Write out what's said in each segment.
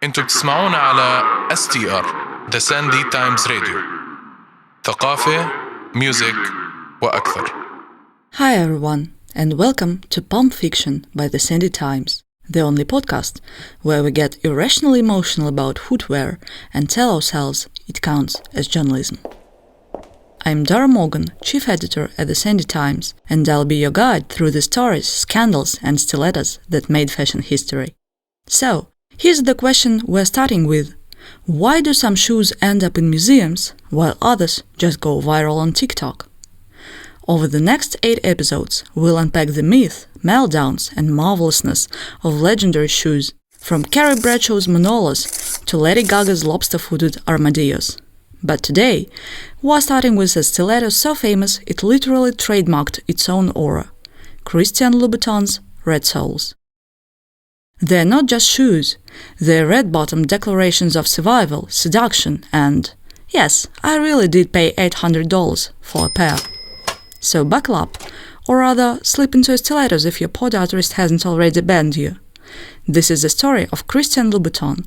انتوا بتسمعونا على STR The Sandy Times Radio. ثقافة، ميوزك وأكثر. Hi everyone, and welcome to Pulp Fiction by the Sandy Times, the only podcast where we get irrationally emotional about footwear and tell ourselves it counts as journalism. I'm Dara Morgan, chief editor at the Sandy Times, and I'll be your guide through the stories, scandals and stilettos that made fashion history. So, here's the question we're starting with. Why do some shoes end up in museums while others just go viral on TikTok? Over the next 8 episodes, we'll unpack the myth, meltdowns and marvelousness of legendary shoes, from Carrie Bradshaw's Manolas to Lady Gaga's lobster-footed armadillos. But today, we're starting with a stiletto so famous it literally trademarked its own aura, Christian Louboutin's red soles. They're not just shoes, they're red-bottom declarations of survival, seduction, and, yes, I really did pay $800 for a pair. So buckle up, or rather, slip into stilettos if your podiatrist hasn't already banned you. This is the story of Christian Louboutin,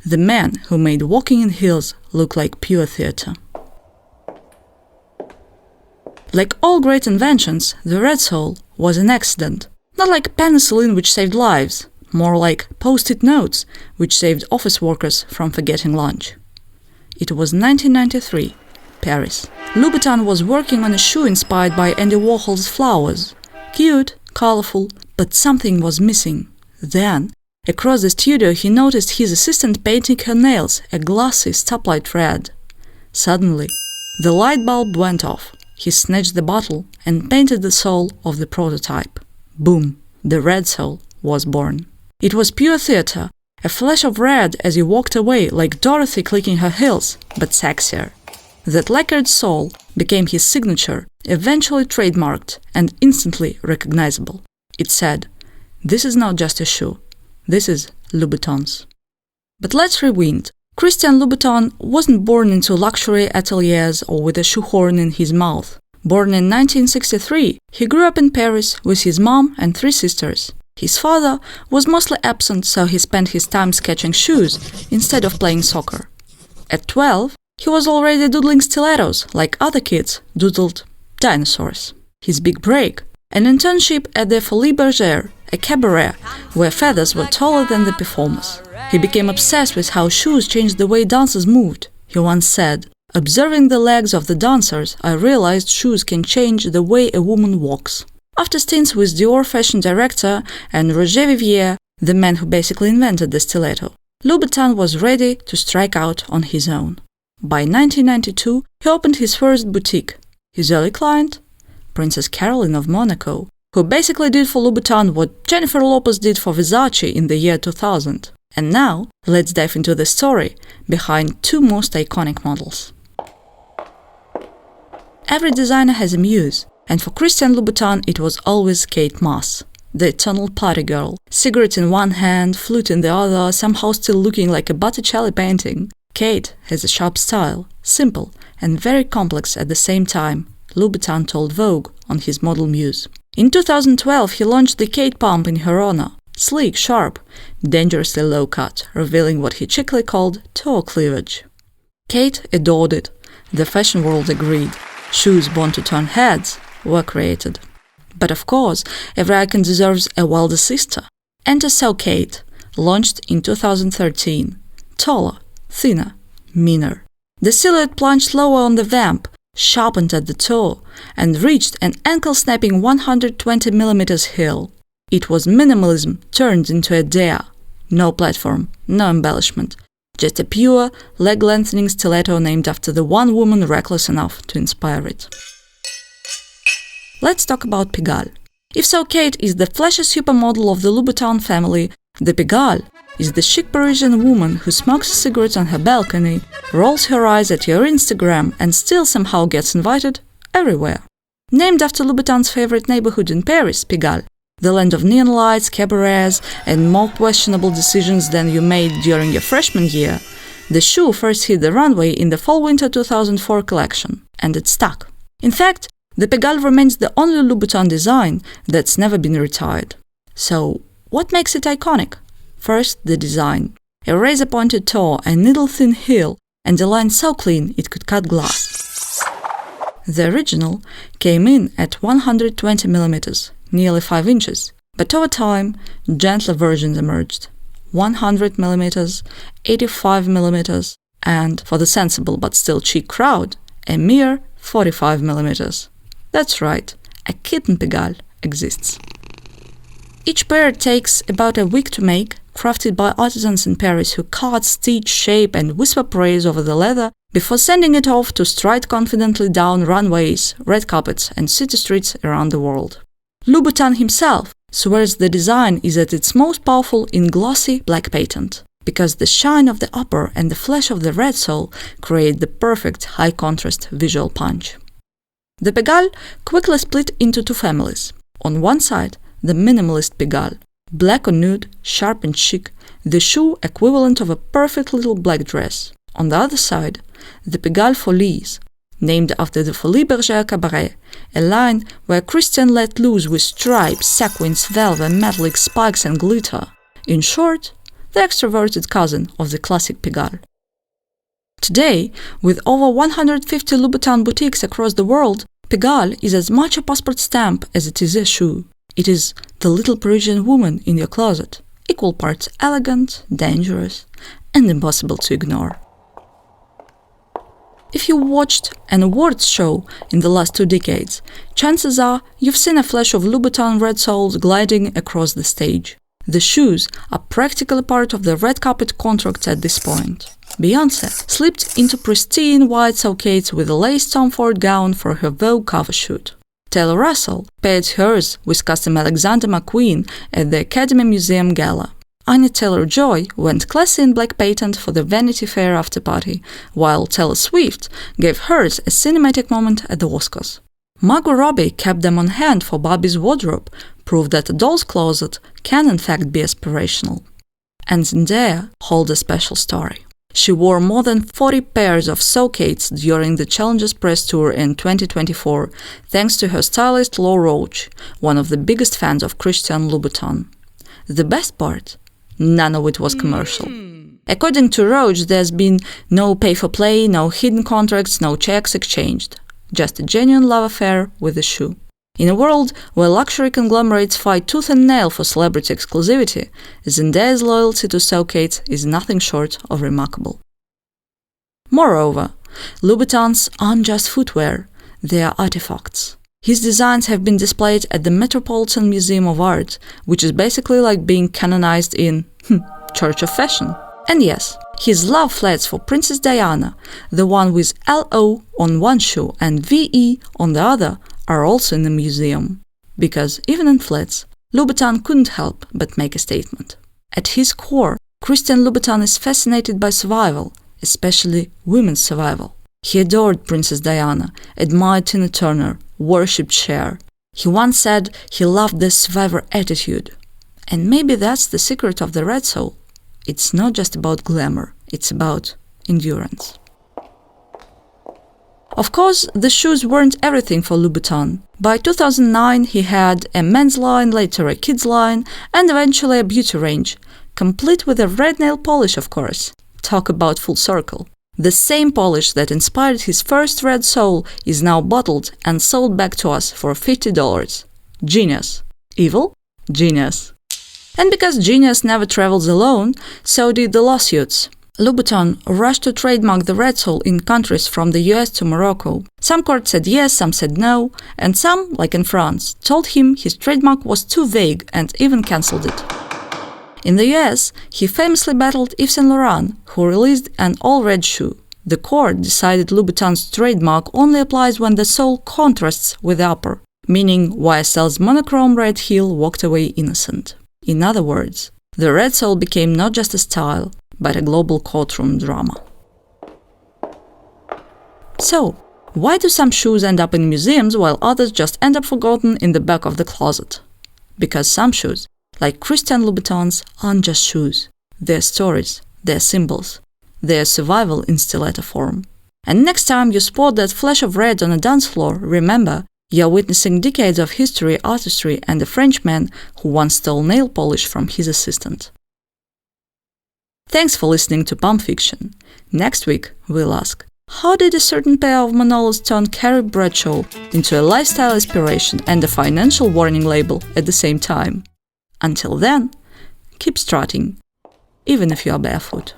the man who made walking in heels look like pure theater. Like all great inventions, the red sole was an accident. Not like penicillin, which saved lives, more like post-it notes, which saved office workers from forgetting lunch. It was 1993, Paris. Louboutin was working on a shoe inspired by Andy Warhol's flowers. Cute, colorful, but something was missing. Then, across the studio, he noticed his assistant painting her nails a glossy stoplight red. Suddenly, the light bulb went off. He snatched the bottle and painted the sole of the prototype. Boom! The red sole was born. It was pure theater, a flash of red as he walked away like Dorothy clicking her heels, but sexier. That lacquered sole became his signature, eventually trademarked and instantly recognizable. It said, "This is not just a shoe. This is Louboutin's." But let's rewind. Christian Louboutin wasn't born into luxury ateliers or with a shoehorn in his mouth. Born in 1963, he grew up in Paris with his mom and 3 sisters. His father was mostly absent, so he spent his time sketching shoes instead of playing soccer. At 12, he was already doodling stilettos like other kids doodled dinosaurs. His big break, an internship at the Folies Bergère, a cabaret where feathers were taller than the performers. He became obsessed with how shoes changed the way dancers moved. He once said, "Observing the legs of the dancers, I realized shoes can change the way a woman walks." After stints with Dior fashion director and Roger Vivier, the man who basically invented the stiletto, Louboutin was ready to strike out on his own. By 1992, he opened his first boutique. His early client? Princess Caroline of Monaco, who basically did for Louboutin what Jennifer Lopez did for Versace in the year 2000. And now, let's dive into the story behind 2 most iconic models. Every designer has a muse, and for Christian Louboutin it was always Kate Moss, the eternal party girl, cigarette in one hand, flute in the other, somehow still looking like a Botticelli painting. Kate has a sharp style, simple and very complex at the same time, Louboutin told Vogue on his model muse. In 2012, he launched the Kate pump in her honor, sleek, sharp, dangerously low cut, revealing what he cheekily called toe cleavage. Kate adored it. The fashion world agreed. Shoes born to turn heads were created. But of course, every icon deserves a wilder sister. Enter So Kate, launched in 2013. Taller, thinner, meaner. The silhouette plunged lower on the vamp, sharpened at the toe, and reached an ankle-snapping 120mm heel. It was minimalism turned into a dare. No platform, no embellishment. Just a pure, leg-lengthening stiletto named after the one woman reckless enough to inspire it. Let's talk about Pigalle. If So Kate is the flashy supermodel of the Louboutin family, the Pigalle is the chic Parisian woman who smokes a cigarette on her balcony, rolls her eyes at your Instagram, and still somehow gets invited everywhere. Named after Louboutin's favorite neighborhood in Paris, Pigalle, the land of neon lights, cabarets, and more questionable decisions than you made during your freshman year, the shoe first hit the runway in the Fall-Winter 2004 collection, and it stuck. In fact, the Pigalle remains the only Louboutin design that's never been retired. So, what makes it iconic? First, the design. a razor-pointed toe, a needle-thin heel, and a line so clean it could cut glass. The original came in at 120 mm, nearly 5 inches, but over time, gentler versions emerged. 100 mm, 85 mm, and, for the sensible but still chic crowd, a mere 45 mm. That's right, a kitten Pigalle exists. Each pair takes about a week to make, crafted by artisans in Paris who cut, stitch, shape, and whisper praise over the leather before sending it off to stride confidently down runways, red carpets, and city streets around the world. Louboutin himself swears the design is at its most powerful in glossy black patent, because the shine of the upper and the flash of the red sole create the perfect high-contrast visual punch. The Pigalle quickly split into two families. On one side, the minimalist Pigalle, black or nude, sharp and chic, the shoe equivalent of a perfect little black dress. On the other side, the Pigalle Folies, named after the Folies Bergère cabaret, a line where Christian let loose with stripes, sequins, velvet, metallic spikes and glitter. In short, the extroverted cousin of the classic Pigalle. Today, with over 150 Louboutin boutiques across the world, Pigalle is as much a passport stamp as it is a shoe. It is the little Parisian woman in your closet, equal parts elegant, dangerous, and impossible to ignore. If you watched an awards show in the last 2 decades, chances are you've seen a flash of Louboutin red soles gliding across the stage. The shoes are practically part of the red carpet contracts at this point. Beyoncé slipped into pristine white sockets with a lace Tom Ford gown for her Vogue cover shoot. Taylor Russell paired hers with custom Alexander McQueen at the Academy Museum Gala. Anya Taylor-Joy went classy in black patent for the Vanity Fair after party, while Taylor Swift gave hers a cinematic moment at the Oscars. Margot Robbie kept them on hand for Barbie's wardrobe, proof that a doll's closet can in fact be aspirational. And Zendaya holds a special story. She wore more than 40 pairs of sockets during the Challenges press tour in 2024, thanks to her stylist Law Roach, one of the biggest fans of Christian Louboutin. The best part? None of it was commercial. According to Roach, there's been no pay-for-play, no hidden contracts, no checks exchanged. Just a genuine love affair with the shoe. In a world where luxury conglomerates fight tooth and nail for celebrity exclusivity, Zendaya's loyalty to sockets is nothing short of remarkable. Moreover, Louboutins aren't just footwear, they are artifacts. His designs have been displayed at the Metropolitan Museum of Art, which is basically like being canonized in Church of Fashion. And yes, his love flats for Princess Diana, the one with LO on one shoe and VE on the other, are also in the museum. Because even in flats, Louboutin couldn't help but make a statement. At his core, Christian Louboutin is fascinated by survival, especially women's survival. He adored Princess Diana, admired Tina Turner, worshipped Cher. He once said he loved the survivor attitude. And maybe that's the secret of the red sole. It's not just about glamour, it's about endurance. Of course, the shoes weren't everything for Louboutin. By 2009, he had a men's line, later a kids line, and eventually a beauty range, complete with a red nail polish, of course. Talk about full circle. The same polish that inspired his first red sole is now bottled and sold back to us for $50. Genius. Evil? Genius. And because genius never travels alone, so did the lawsuits. Louboutin rushed to trademark the red sole in countries from the US to Morocco. Some courts said yes, some said no, and some, like in France, told him his trademark was too vague and even cancelled it. In the US, he famously battled Yves Saint Laurent, who released an all-red shoe. The court decided Louboutin's trademark only applies when the sole contrasts with the upper, meaning YSL's monochrome red heel walked away innocent. In other words, the red sole became not just a style, but a global courtroom drama. So, why do some shoes end up in museums while others just end up forgotten in the back of the closet? Because some shoes, like Christian Louboutins, aren't just shoes. They're stories, they're symbols, they're survival in stiletto form. And next time you spot that flash of red on a dance floor, remember, you're witnessing decades of history, artistry, and a Frenchman who once stole nail polish from his assistant. Thanks for listening to Pump Fiction. Next week, we'll ask, how did a certain pair of Manolos turn Carrie Bradshaw into a lifestyle inspiration and a financial warning label at the same time? Until then, keep strutting, even if you are barefoot.